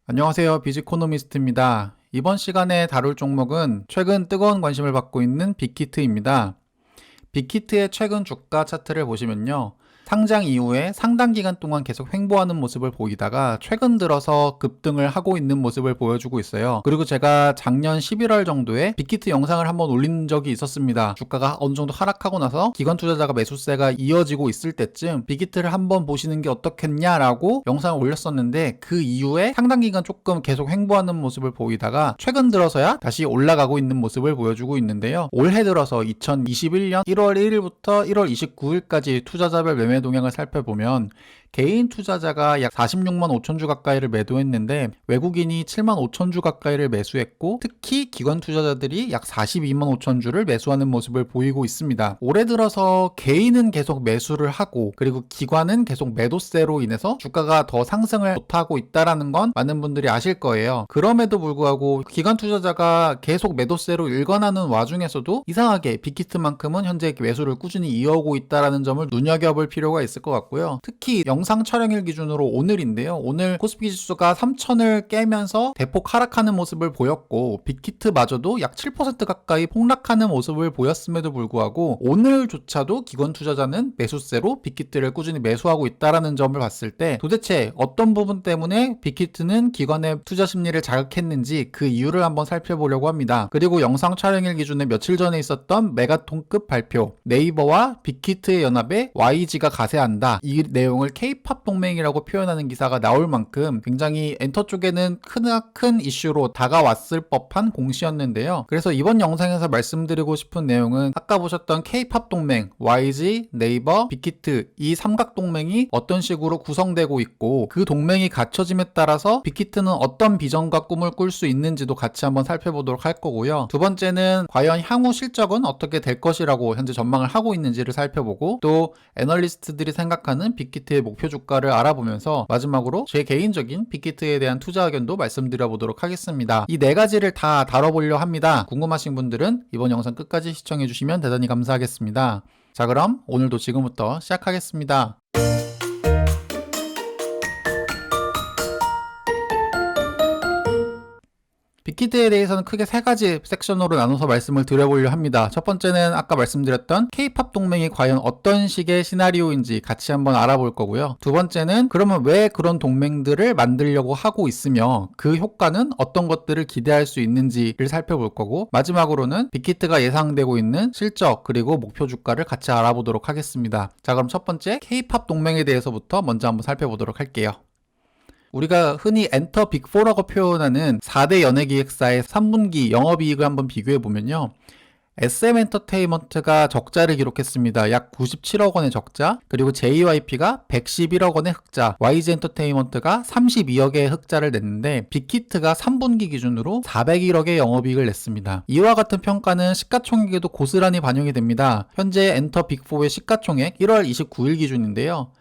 안녕하세요. 비즈코노미스트입니다. 이번 시간에 다룰 종목은 최근 뜨거운 관심을 받고 있는 빅히트입니다. 빅히트의 최근 주가 차트를 보시면요. 상장 이후에 상당 기간 동안 계속 횡보하는 모습을 보이다가 최근 들어서 급등을 하고 있는 모습을 보여주고 있어요. 그리고 제가 작년 11월 정도에 빅히트 영상을 한번 올린 적이 있었습니다. 주가가 어느 정도 하락하고 나서 기관 투자자가 매수세가 이어지고 있을 때쯤 빅히트를 한번 보시는 게 어떻겠냐라고 영상을 올렸었는데, 그 이후에 상당 기간 조금 계속 횡보하는 모습을 보이다가 최근 들어서야 다시 올라가고 있는 모습을 보여주고 있는데요. 올해 들어서 2021년 1월 1일부터 1월 29일까지 투자자별 매매 동향을 살펴보면 개인 투자자가 약 46만 5천 주 가까이를 매도했는데 외국인이 7만 5천 주 가까이를 매수했고, 특히 기관 투자자들이 약 42만 5천 주를 매수하는 모습을 보이고 있습니다. 올해 들어서 개인은 계속 매수를 하고, 그리고 기관은 계속 매도세로 인해서 주가가 더 상승을 못하고 있다는 건 많은 분들이 아실 거예요. 그럼에도 불구하고 기관 투자자가 계속 매도세로 일관하는 와중에서도 이상하게 빅히트만큼은 현재 매수를 꾸준히 이어오고 있다는 점을 눈여겨볼 필요가 있을 것 같고요. 특히 영상 촬영일 기준으로 오늘인데요. 오늘 코스피 지수가 3,000을 깨면서 대폭 하락하는 모습을 보였고, 빅히트마저도 약 7% 가까이 폭락하는 모습을 보였음에도 불구하고 오늘조차도 기관 투자자는 매수세로 빅히트를 꾸준히 매수하고 있다는 점을 봤을 때, 도대체 어떤 부분 때문에 빅히트는 기관의 투자 심리를 자극했는지 그 이유를 한번 살펴보려고 합니다. 그리고 영상 촬영일 기준에 며칠 전에 있었던 메가톤급 발표, 네이버와 빅히트의 연합에 YG가 가세한다, 이 내용을 K-팝 동맹이라고 표현하는 기사가 나올 만큼 굉장히 엔터 쪽에는 크나큰 이슈로 다가왔을 법한 공시였는데요. 그래서 이번 영상에서 말씀드리고 싶은 내용은 아까 보셨던 K-팝 동맹, YG, 네이버, 빅히트, 이 삼각 동맹이 어떤 식으로 구성되고 있고, 그 동맹이 갖춰짐에 따라서 빅히트는 어떤 비전과 꿈을 꿀 수 있는지도 같이 한번 살펴보도록 할 거고요. 두 번째는 과연 향후 실적은 어떻게 될 것이라고 현재 전망을 하고 있는지를 살펴보고, 또 애널리스트들이 생각하는 빅히트의 목표 주가를 알아보면서 마지막으로 제 개인적인 빅히트에 대한 투자 의견도 말씀드려 보도록 하겠습니다. 이 네 가지를 다 다뤄보려 합니다. 궁금하신 분들은 이번 영상 끝까지 시청해 주시면 대단히 감사하겠습니다. 자, 그럼 오늘도 지금부터 시작하겠습니다. 빅히트에 대해서는 크게 세 가지 섹션으로 나눠서 말씀을 드려보려 합니다. 첫 번째는 아까 말씀드렸던 K-팝 동맹이 과연 어떤 식의 시나리오인지 같이 한번 알아볼 거고요. 두 번째는 그러면 왜 그런 동맹들을 만들려고 하고 있으며 그 효과는 어떤 것들을 기대할 수 있는지를 살펴볼 거고, 마지막으로는 빅히트가 예상되고 있는 실적 그리고 목표 주가를 같이 알아보도록 하겠습니다. 자, 그럼 첫 번째 K-팝 동맹에 대해서부터 먼저 한번 살펴보도록 할게요. 우리가 흔히 엔터 빅4라고 표현하는 4대 연예기획사의 3분기 영업이익을 한번 비교해보면요. SM엔터테인먼트가 적자를 기록했습니다. 약 97억 원의 적자, 그리고 JYP가 111억 원의 흑자, YG엔터테인먼트가 32억의 흑자를 냈는데 빅히트가 3분기 기준으로 401억의 영업이익을 냈습니다. 이와 같은 평가는 시가총액에도 고스란히 반영이 됩니다. 현재 엔터 빅4의 시가총액 1월 29일 기준인데요.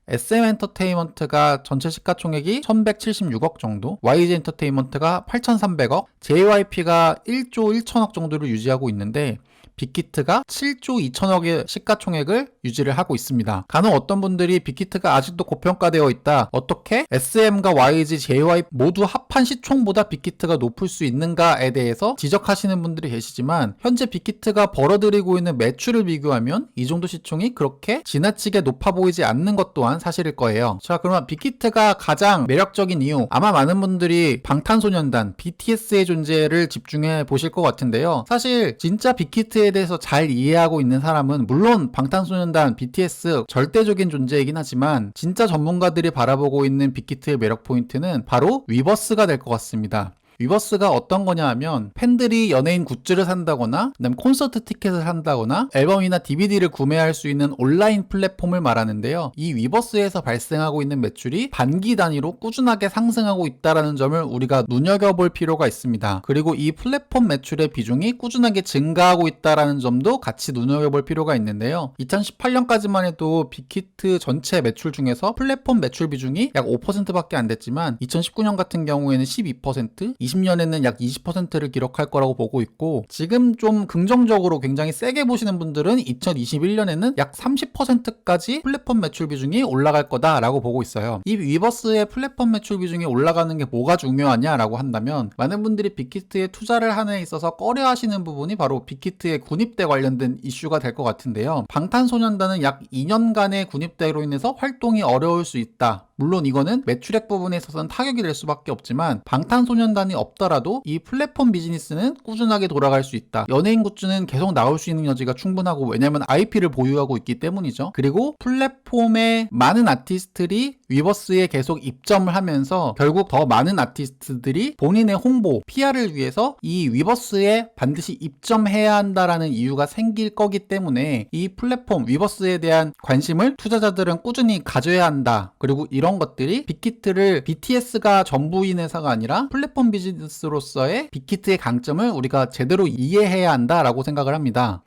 SM엔터테인먼트가 전체 시가총액이 1176억 정도, YG엔터테인먼트가 8300억, JYP가 1조 1천억 정도를 유지하고 있는데 빅히트가 7조 2천억의 시가총액을 유지를 하고 있습니다. 간혹 어떤 분들이 빅히트가 아직도 고평가되어 있다, 어떻게 SM과 YG, JYP 모두 합한 시총보다 빅히트가 높을 수 있는가에 대해서 지적하시는 분들이 계시지만, 현재 빅히트가 벌어들이고 있는 매출을 비교하면 이 정도 시총이 그렇게 지나치게 높아 보이지 않는 것 또한 사실일 거예요. 자, 그러면 빅히트가 가장 매력적인 이유, 아마 많은 분들이 방탄소년단 BTS의 존재를 집중해 보실 것 같은데요. 사실 진짜 빅히트에 대해서 잘 이해하고 있는 사람은 물론 방탄소년단 BTS 절대적인 존재이긴 하지만, 진짜 전문가들이 바라보고 있는 빅히트의 매력 포인트는 바로 위버스가 될 것 같습니다. 위버스가 어떤 거냐 하면, 팬들이 연예인 굿즈를 산다거나 그다음 콘서트 티켓을 산다거나 앨범이나 DVD를 구매할 수 있는 온라인 플랫폼을 말하는데요. 이 위버스에서 발생하고 있는 매출이 반기 단위로 꾸준하게 상승하고 있다는 점을 우리가 눈여겨볼 필요가 있습니다. 그리고 이 플랫폼 매출의 비중이 꾸준하게 증가하고 있다는 점도 같이 눈여겨볼 필요가 있는데요. 2018년까지만 해도 빅히트 전체 매출 중에서 플랫폼 매출 비중이 약 5%밖에 안 됐지만 2019년 같은 경우에는 12%, 20년에는 약 20%를 기록할 거라고 보고 있고, 지금 좀 긍정적으로 굉장히 세게 보시는 분들은 2021년에는 약 30%까지 플랫폼 매출 비중이 올라갈 거다라고 보고 있어요. 이 위버스의 플랫폼 매출 비중이 올라가는 게 뭐가 중요하냐라고 한다면, 많은 분들이 빅히트에 투자를 하는 데 있어서 꺼려하시는 부분이 바로 빅히트의 군입대 관련된 이슈가 될 것 같은데요. 방탄소년단은 약 2년간의 군입대로 인해서 활동이 어려울 수 있다. 물론 이거는 매출액 부분에 있어서는 타격이 될 수밖에 없지만, 방탄소년단이 없더라도 이 플랫폼 비즈니스는 꾸준하게 돌아갈 수 있다. 연예인 굿즈는 계속 나올 수 있는 여지가 충분하고, 왜냐면 IP를 보유하고 있기 때문이죠. 그리고 플랫폼에 많은 아티스트들이 위버스에 계속 입점을 하면서 결국 더 많은 아티스트들이 본인의 홍보, PR을 위해서 이 위버스에 반드시 입점해야 한다라는 이유가 생길 거기 때문에, 이 플랫폼 위버스에 대한 관심을 투자자들은 꾸준히 가져야 한다. 그리고 이런 것들이 빅히트를 BTS가 전부인 회사가 아니라 플랫폼 비즈니스로서의 빅히트의 강점을 우리가 제대로 이해해야 한다라고 생각을 합니다.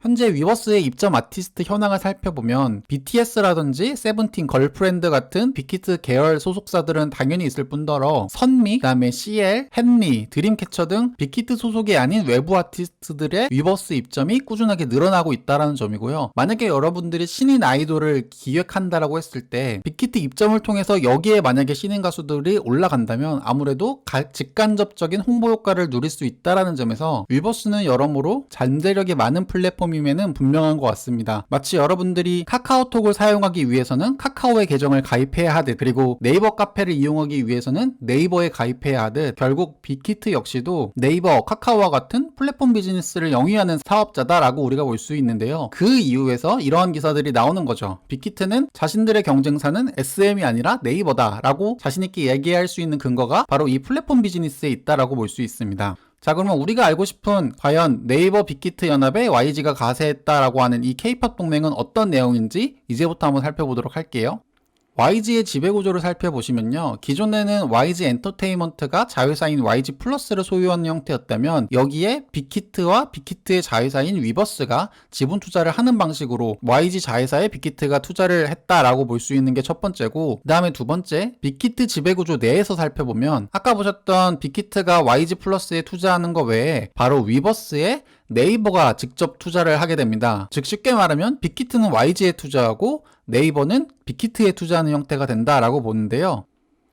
현재 위버스의 입점 아티스트 현황을 살펴보면 BTS라든지 세븐틴, 걸프렌드 같은 빅히트 계열 소속사들은 당연히 있을 뿐더러 선미, 그다음에 CL, 헨리, 드림캐쳐 등 빅히트 소속이 아닌 외부 아티스트들의 위버스 입점이 꾸준하게 늘어나고 있다는 점이고요. 만약에 여러분들이 신인 아이돌을 기획한다라고 했을 때 빅히트 입점을 통해서 여기에 만약에 신인 가수들이 올라간다면 아무래도 직간접적인 홍보 효과를 누릴 수 있다는 점에서 위버스는 여러모로 잠재력이 많은 플랫폼 임에는 분명한 것 같습니다. 마치 여러분들이 카카오톡을 사용하기 위해서는 카카오의 계정을 가입해야 하듯, 그리고 네이버 카페를 이용하기 위해서는 네이버에 가입해야 하듯, 결국 빅히트 역시도 네이버, 카카오와 같은 플랫폼 비즈니스를 영위하는 사업자다라고 우리가 볼 수 있는데요. 그 이유에서 이러한 기사들이 나오는 거죠. 빅히트는 자신들의 경쟁사는 SM이 아니라 네이버다라고 자신있게 얘기할 수 있는 근거가 바로 이 플랫폼 비즈니스에 있다라고 볼 수 있습니다. 자, 그러면 우리가 알고 싶은 과연 네이버 빅히트 연합에 YG가 가세했다라고 하는 이 K-팝 동맹은 어떤 내용인지 이제부터 한번 살펴보도록 할게요. YG의 지배구조를 살펴보시면요, 기존에는 YG 엔터테인먼트가 자회사인 YG 플러스를 소유하는 형태였다면, 여기에 빅히트와 빅히트의 자회사인 위버스가 지분 투자를 하는 방식으로 YG 자회사에 빅히트가 투자를 했다라고 볼 수 있는 게 첫 번째고, 그 다음에 두 번째, 빅히트 지배구조 내에서 살펴보면 아까 보셨던 빅히트가 YG 플러스에 투자하는 거 외에 바로 위버스에 네이버가 직접 투자를 하게 됩니다. 즉 쉽게 말하면 빅히트는 YG에 투자하고 네이버는 빅히트에 투자하는 형태가 된다라고 보는데요.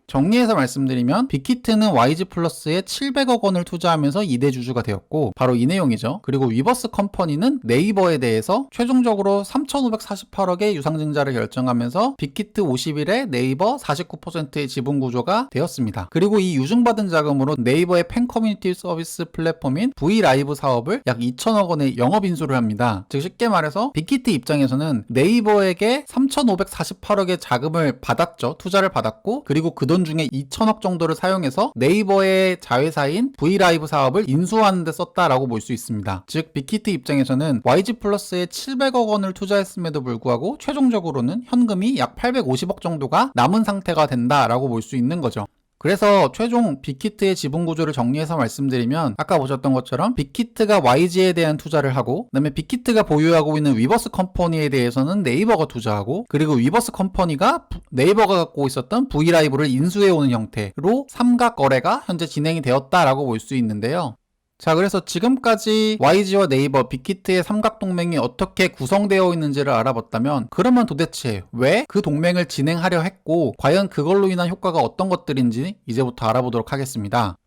정리해서 말씀드리면 빅히트는 YG 플러스에 700억 원을 투자하면서 2대 주주가 되었고, 바로 이 내용이죠. 그리고 위버스 컴퍼니는 네이버에 대해서 최종적으로 3,548억의 유상증자를 결정하면서 빅히트 51에 네이버 49%의 지분 구조가 되었습니다. 그리고 이 유증받은 자금으로 네이버의 팬 커뮤니티 서비스 플랫폼인 V라이브 사업을 약 2천억 원의 영업 인수를 합니다. 즉 쉽게 말해서 빅히트 입장에서는 네이버에게 3,548억의 자금을 받았죠. 투자를 받았고, 그리고 그 돈 중에 2천억 정도를 사용해서 네이버의 자회사인 V라이브 사업을 인수하는 데 썼다라고 볼 수 있습니다. 즉 빅히트 입장에서는 YG 플러스에 700억 원을 투자했음에도 불구하고 최종적으로는 현금이 약 850억 정도가 남은 상태가 된다라고 볼 수 있는 거죠. 그래서 최종 빅히트의 지분 구조를 정리해서 말씀드리면, 아까 보셨던 것처럼 빅히트가 YG에 대한 투자를 하고, 그다음에 빅히트가 보유하고 있는 위버스 컴퍼니에 대해서는 네이버가 투자하고, 그리고 위버스 컴퍼니가 네이버가 갖고 있었던 V라이브를 인수해오는 형태로 삼각 거래가 현재 진행이 되었다라고 볼 수 있는데요. 자, 그래서 지금까지 YG와 네이버, 빅히트의 삼각동맹이 어떻게 구성되어 있는지를 알아봤다면, 그러면 도대체 왜 그 동맹을 진행하려 했고, 과연 그걸로 인한 효과가 어떤 것들인지 이제부터 알아보도록 하겠습니다.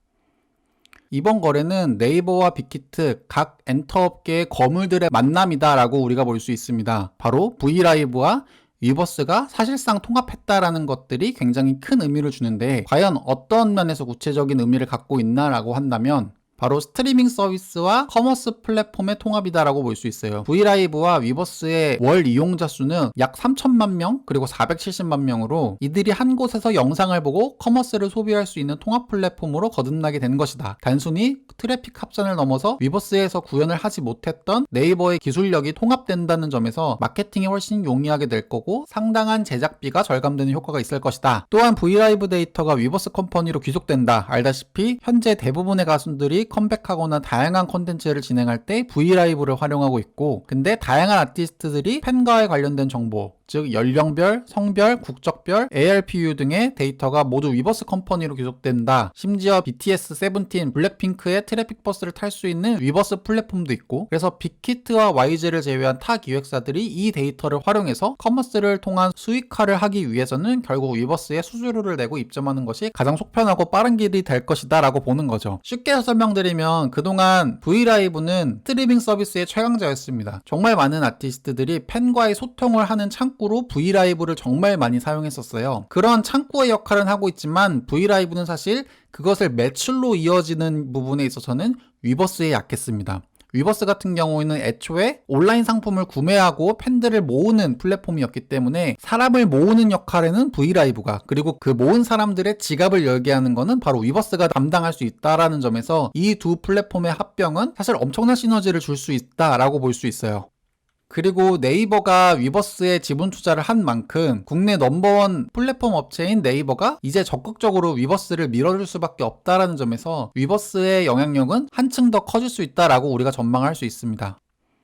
이번 거래는 네이버와 빅히트 각 엔터업계의 거물들의 만남이다라고 우리가 볼 수 있습니다. 바로 V라이브와 위버스가 사실상 통합했다라는 것들이 굉장히 큰 의미를 주는데, 과연 어떤 면에서 구체적인 의미를 갖고 있나라고 한다면, 바로 스트리밍 서비스와 커머스 플랫폼의 통합이다라고 볼 수 있어요. V라이브와 위버스의 월 이용자 수는 약 3천만 명, 그리고 470만 명으로 이들이 한 곳에서 영상을 보고 커머스를 소비할 수 있는 통합 플랫폼으로 거듭나게 된 것이다. 단순히 트래픽 합산을 넘어서 위버스에서 구현을 하지 못했던 네이버의 기술력이 통합된다는 점에서 마케팅이 훨씬 용이하게 될 거고, 상당한 제작비가 절감되는 효과가 있을 것이다. 또한 V라이브 데이터가 위버스 컴퍼니로 귀속된다. 알다시피 현재 대부분의 가수들이 컴백하거나 다양한 콘텐츠를 진행할 때 V라이브를 활용하고 있고, 근데 다양한 아티스트들이 팬과에 관련된 정보, 즉 연령별, 성별, 국적별, ARPU 등의 데이터가 모두 위버스 컴퍼니로 귀속된다. 심지어 BTS, 세븐틴, 블랙핑크의 트래픽 버스를 탈 수 있는 위버스 플랫폼도 있고, 그래서 빅히트와 YG를 제외한 타 기획사들이 이 데이터를 활용해서 커머스를 통한 수익화를 하기 위해서는 결국 위버스에 수수료를 내고 입점하는 것이 가장 속편하고 빠른 길이 될 것이다 라고 보는 거죠. 쉽게 설명드리면 그동안 브이라이브는 스트리밍 서비스의 최강자였습니다. 정말 많은 아티스트들이 팬과의 소통을 하는 창구로 브이라이브를 정말 많이 사용했었어요. 그런 창구의 역할은 하고 있지만 브이라이브는 사실 그것을 매출로 이어지는 부분에 있어서는 위버스에 약했습니다. 위버스 같은 경우에는 애초에 온라인 상품을 구매하고 팬들을 모으는 플랫폼이었기 때문에 사람을 모으는 역할에는 브이라이브가, 그리고 그 모은 사람들의 지갑을 열게 하는 거는 바로 위버스가 담당할 수 있다라는 점에서 이 두 플랫폼의 합병은 사실 엄청난 시너지를 줄 수 있다라고 볼 수 있어요. 그리고 네이버가 위버스에 지분 투자를 한 만큼 국내 넘버원 플랫폼 업체인 네이버가 이제 적극적으로 위버스를 밀어줄 수밖에 없다라는 점에서 위버스의 영향력은 한층 더 커질 수 있다라고 우리가 전망할 수 있습니다.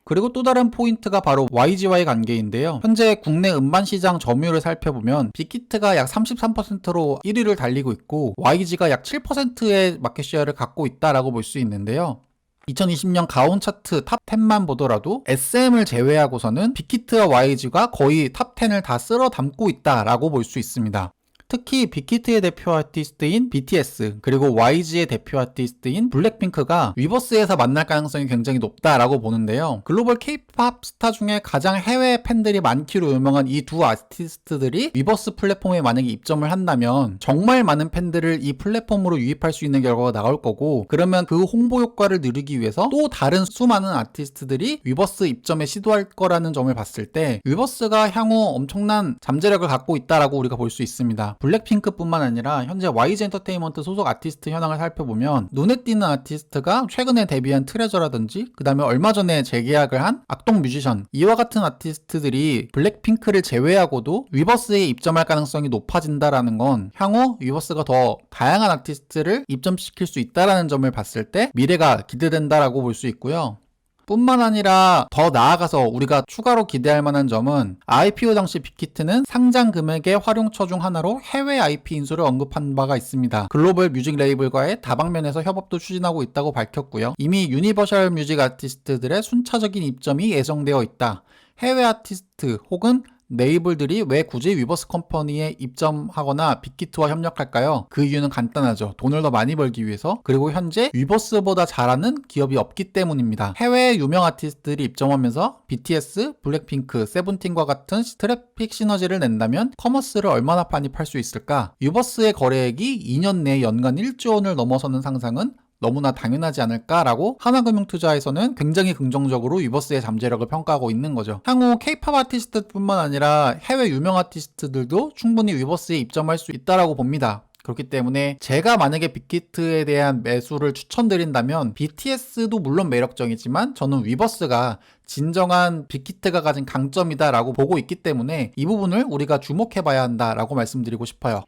그리고 또 다른 포인트가 바로 YG와의 관계인데요. 현재 국내 음반 시장 점유율을 살펴보면 빅히트가 약 33%로 1위를 달리고 있고 YG가 약 7%의 마켓쉐어를 갖고 있다라고 볼 수 있는데요. 2020년 가온 차트 탑 10만 보더라도 SM을 제외하고서는 빅히트와 YG가 거의 탑 10을 다 쓸어 담고 있다라고 볼 수 있습니다. 특히 빅히트의 대표 아티스트인 BTS 그리고 YG의 대표 아티스트인 블랙핑크가 위버스에서 만날 가능성이 굉장히 높다라고 보는데요. 글로벌 K-POP 스타 중에 가장 해외 팬들이 많기로 유명한 이 두 아티스트들이 위버스 플랫폼에 만약에 입점을 한다면 정말 많은 팬들을 이 플랫폼으로 유입할 수 있는 결과가 나올 거고, 그러면 그 홍보 효과를 누리기 위해서 또 다른 수많은 아티스트들이 위버스 입점에 시도할 거라는 점을 봤을 때 위버스가 향후 엄청난 잠재력을 갖고 있다라고 우리가 볼 수 있습니다. 블랙핑크뿐만 아니라 현재 YG 엔터테인먼트 소속 아티스트 현황을 살펴보면 눈에 띄는 아티스트가 최근에 데뷔한 트레저라든지 그 다음에 얼마 전에 재계약을 한 악동 뮤지션, 이와 같은 아티스트들이 블랙핑크를 제외하고도 위버스에 입점할 가능성이 높아진다라는 건 향후 위버스가 더 다양한 아티스트를 입점시킬 수 있다라는 점을 봤을 때 미래가 기대된다라고 볼 수 있고요. 뿐만 아니라 더 나아가서 우리가 추가로 기대할 만한 점은 IPO 당시 빅히트는 상장 금액의 활용처 중 하나로 해외 IP 인수를 언급한 바가 있습니다. 글로벌 뮤직 레이블과의 다방면에서 협업도 추진하고 있다고 밝혔고요. 이미 유니버셜 뮤직 아티스트들의 순차적인 입점이 예정되어 있다. 해외 아티스트 혹은 네이블들이 왜 굳이 위버스 컴퍼니에 입점하거나 빅히트와 협력할까요? 그 이유는 간단하죠. 돈을 더 많이 벌기 위해서, 그리고 현재 위버스보다 잘하는 기업이 없기 때문입니다. 해외 유명 아티스트들이 입점하면서 BTS, 블랙핑크, 세븐틴과 같은 트래픽 시너지를 낸다면 커머스를 얼마나 많이 팔 수 있을까? 위버스의 거래액이 2년 내에 연간 1조 원을 넘어서는 상상은 너무나 당연하지 않을까라고 하나금융투자에서는 굉장히 긍정적으로 위버스의 잠재력을 평가하고 있는 거죠. 향후 K-POP 아티스트뿐만 아니라 해외 유명 아티스트들도 충분히 위버스에 입점할 수 있다라고 봅니다. 그렇기 때문에 제가 만약에 빅히트에 대한 매수를 추천드린다면 BTS도 물론 매력적이지만 저는 위버스가 진정한 빅히트가 가진 강점이다라고 보고 있기 때문에 이 부분을 우리가 주목해봐야 한다라고 말씀드리고 싶어요.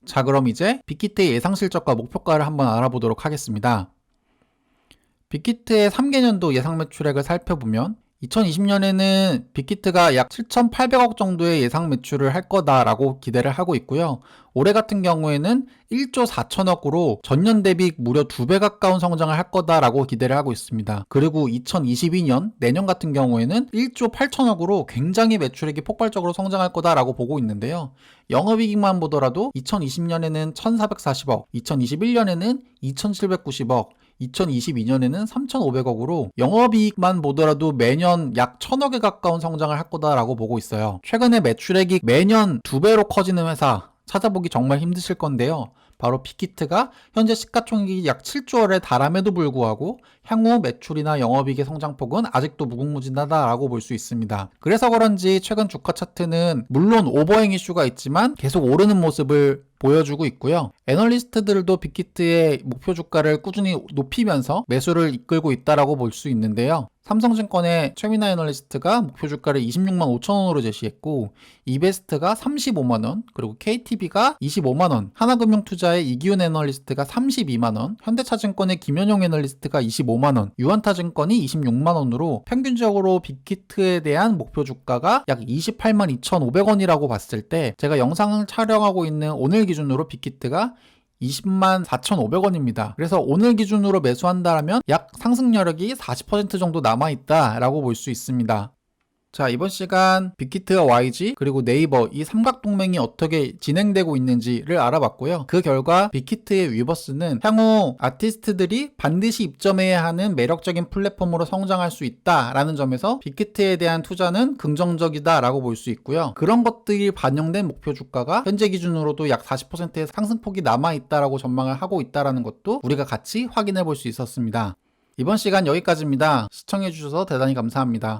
자, 그럼 이제 빅히트의 예상 실적과 목표가를 한번 알아보도록 하겠습니다. 빅히트의 3개년도 예상 매출액을 살펴보면 2020년에는 빅히트가 약 7,800억 정도의 예상 매출을 할 거다라고 기대를 하고 있고요. 올해 같은 경우에는 1조 4천억으로 전년 대비 무려 2배 가까운 성장을 할 거다라고 기대를 하고 있습니다. 그리고 2022년 내년 같은 경우에는 1조 8천억으로 굉장히 매출액이 폭발적으로 성장할 거다라고 보고 있는데요. 영업이익만 보더라도 2020년에는 1,440억, 2021년에는 2,790억, 2022년에는 3,500억으로 영업이익만 보더라도 매년 약 1,000억에 가까운 성장을 할 거다라고 보고 있어요. 최근에 매출액이 매년 2배로 커지는 회사 찾아보기 정말 힘드실 건데요. 바로 빅히트가 현재 시가총액이 약 7조 원에 달함에도 불구하고 향후 매출이나 영업이익의 성장폭은 아직도 무궁무진하다라고 볼 수 있습니다. 그래서 그런지 최근 주가 차트는 물론 오버행 이슈가 있지만 계속 오르는 모습을 보여주고 있고요. 애널리스트들도 빅히트의 목표 주가를 꾸준히 높이면서 매수를 이끌고 있다라고 볼 수 있는데요. 삼성증권의 최민하 애널리스트가 목표 주가를 26만 5천 원으로 제시했고, 이베스트가 35만 원, 그리고 KTB가 25만 원, 하나금융투자의 이기훈 애널리스트가 32만 원, 현대차증권의 김현용 애널리스트가 25만 원, 유한타증권이 26만 원으로 평균적으로 빅히트에 대한 목표 주가가 약 28만 2,500원이라고 봤을 때, 제가 영상을 촬영하고 있는 오늘 기준으로 빅히트가 20만 4,500원입니다. 그래서 오늘 기준으로 매수한다면 약 상승 여력이 40% 정도 남아있다라고 볼 수 있습니다. 자, 이번 시간 빅히트와 YG 그리고 네이버 이 삼각동맹이 어떻게 진행되고 있는지를 알아봤고요. 그 결과 빅히트의 위버스는 향후 아티스트들이 반드시 입점해야 하는 매력적인 플랫폼으로 성장할 수 있다라는 점에서 빅히트에 대한 투자는 긍정적이다라고 볼 수 있고요. 그런 것들이 반영된 목표 주가가 현재 기준으로도 약 40%의 상승폭이 남아있다라고 전망을 하고 있다라는 것도 우리가 같이 확인해 볼 수 있었습니다. 이번 시간 여기까지입니다. 시청해 주셔서 대단히 감사합니다.